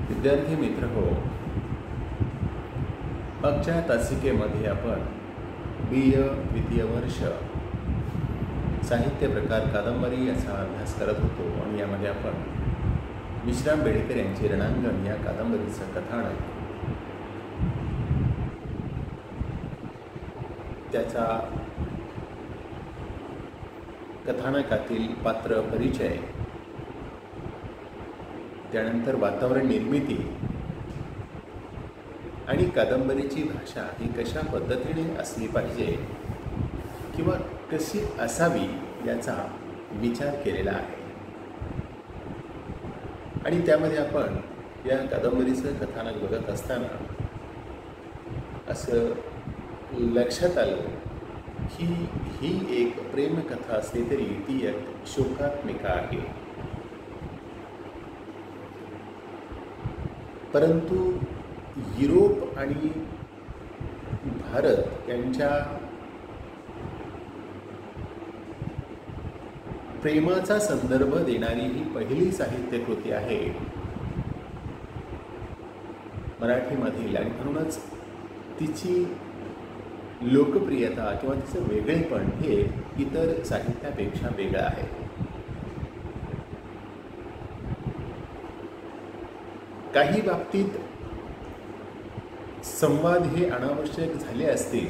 विद्यार्थी मित्र हो, मागच्या तासिकेमध्ये आपण द्वितीय वर्ष साहित्य प्रकार कादंबरी याचा अभ्यास करत होतो आणि यामध्ये आपण विश्राम बेडेकर यांचे रणांगण या कादंबरीचं कथानक, त्याचा कथानकातील पात्र परिचय, त्यानंतर वातावरण निर्मिती आणि कादंबरीची भाषा ही कशा पद्धतीने असली पाहिजे किंवा कशी असावी याचा विचार केलेला आहे. आणि त्यामध्ये आपण या कादंबरीचं कथानक बघत असताना असं लक्षात आलं की ही एक प्रेमकथा असली तरी ती एक शोकात्मिका आहे. परंतु युरोप आणि भारत यांच्या प्रेमाचा संदर्भ देणारी ही पहिली साहित्यकृती आहे मराठीमधील, आणि म्हणूनच तिची लोकप्रियता किंवा तिचं वेगळेपण हे इतर साहित्यापेक्षा वेगळं आहे. काही बाबतीत संवाद हे अनावश्यक झाले असतील,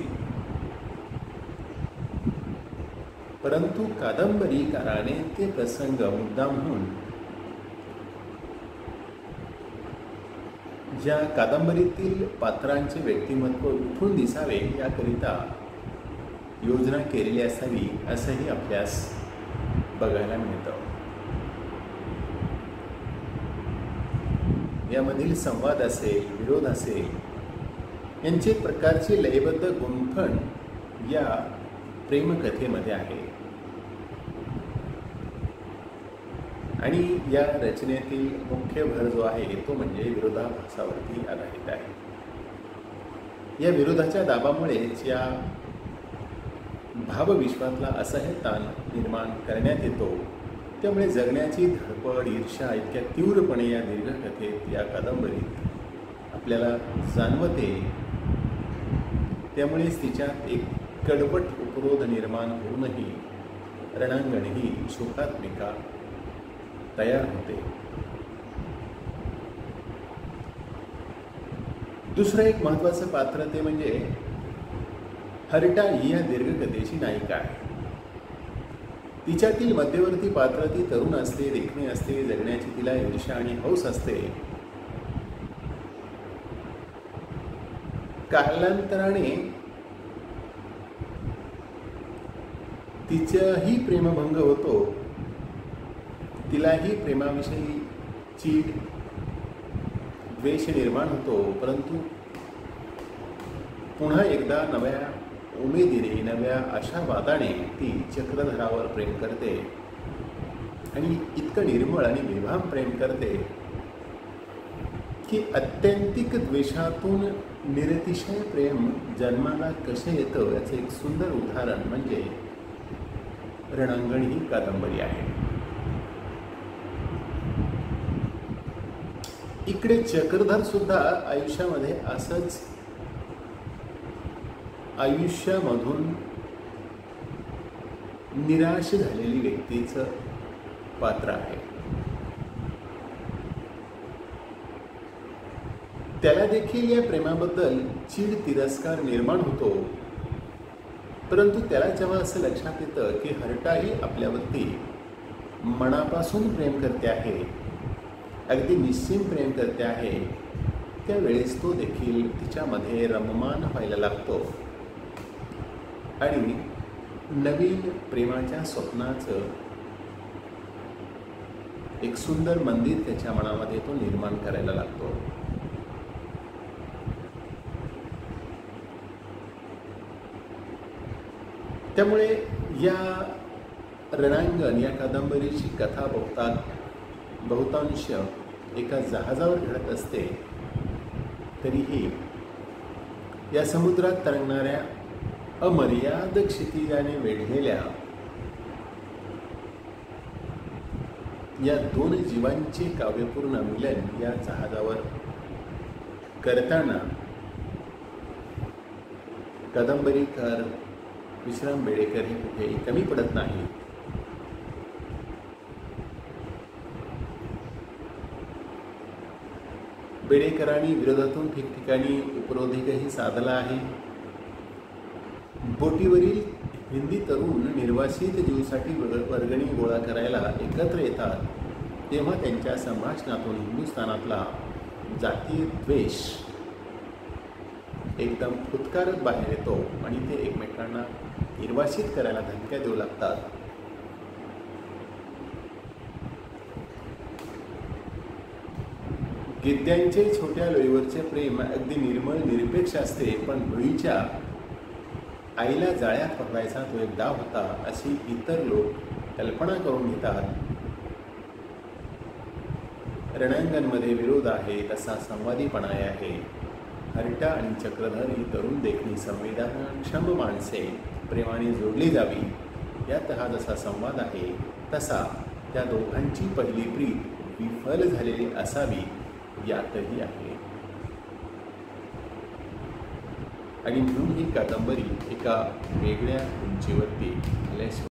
परंतु कादंबरीकाराने ते प्रसंग मुद्दामहून ज्या कादंबरीतील पात्रांचे व्यक्तिमत्व उठून दिसावे याकरिता योजना केलेली असावी असंही आपल्यास बघायला मिळतं. यामधील संवाद असेल, विरोध असेल, यांची एक प्रकारची लयबद्ध गुंफण या प्रेमकथेमध्ये आहे. आणि या रचनेतील मुख्य भर जो आहे तो म्हणजे विरोधाभासावरती आधारित आहे. या विरोधाच्या दाबामुळेच या भावविश्वातला असह्य ताण निर्माण करण्यात येतो. त्यामुळे जगण्याची धडपड, ईर्ष्या इतक्या तीव्रपणे या दीर्घकथेत, या कादंबरीत आपल्याला जाणवते. त्यामुळेच तिच्यात एक कडवट उपरोध निर्माण होऊनही रणांगण ही शोकात्मिका तयार होते. दुसरं एक महत्त्वाचं पात्र ते म्हणजे हरिटा ही या दीर्घकथेची नायिका आहे. तिच्यातील मध्यवर्ती पात्र ती तरुण असते, देखणी असते, जगण्याची तिला ईर्ष्या आणि हौस असते. कालांतराने तिचाही प्रेमभंग होतो, तिलाही प्रेमाविषयी चीड, द्वेष निर्माण होतो. परंतु पुन्हा एकदा नव्या उमेदीने, नव्या आशावादाने ती चक्रधरावर प्रेम करते आणि इतकं निर्मळ आणि बेभान प्रेम करते की अत्यंतिक द्वेषातून निरतिशय प्रेम जन्माला कसे येतं याचं एक सुंदर उदाहरण म्हणजे रणांगण ही कादंबरी आहे. इकडे चक्रधर सुद्धा आयुष्यामध्ये असंच आयुष्यामधून निराश झालेली व्यक्तीचं पात्र आहे. त्याला देखील या प्रेमाबद्दल चीड, तिरस्कार निर्माण होतो. परंतु त्याला जेव्हा असं लक्षात येतं की हरटाही आपल्यावरती मनापासून प्रेम करते आहे, अगदी निश्चित प्रेम करते आहे, त्यावेळेस तो देखील तिच्यामध्ये रममान व्हायला लागतो आणि नवीन प्रेमाच्या स्वप्नाचं एक सुंदर मंदिर त्याच्या मनामध्ये तो निर्माण करायला लागतो. त्यामुळे या रणांगण या कादंबरीची कथा बहुतांश एका जहाजावर घडत असते. तरीही या समुद्रात तरंगणाऱ्या अमर्याद क्षितिजाने वेढलेल्या या दोन जीवांचे काव्यपूर्ण मिलन या जहाजावर करताना कादंबरीकार विश्राम बेडेकर हे कुठेही कमी पडत नाही. बेडेकरांनी विरोधातून ठिकठिकाणी उपरोधिकही साधला आहे. बोटीवरील हिंदी तरुण निर्वासित जीवसाठी वर्गणी गोळा करायला एकत्र येतात तेव्हा त्यांच्या संभाषणातून हिंदुस्थानातला जातीय द्वेष एकदम फुटकारत बाहेर येतो आणि ते एकमेकांना निर्वासित करायला धमक्या देऊ लागतात. गिद्यांचे छोट्या लोईवरचे प्रेम अगदी निर्मळ निरपेक्ष असते, पण लोईच्या आईला जाळ्यात पकडायचा तो एक डाव होता अशी इतर लोक कल्पना करून घेतात. रणांगणमध्ये विरोध आहे तसा संवादीपणा आहे. हर्टा आणि चक्रधर ही तरुण देखणी संवेदनक्षम माणसे प्रेमाने जोडली जावी यात हा जसा संवाद आहे तसा त्या दोघांची पहिली प्रीत विफल झालेली असावी यातही आहे. आणि म्हणून ही कादंबरी एका वेगळ्या उंचीवरती आल्याशिवाय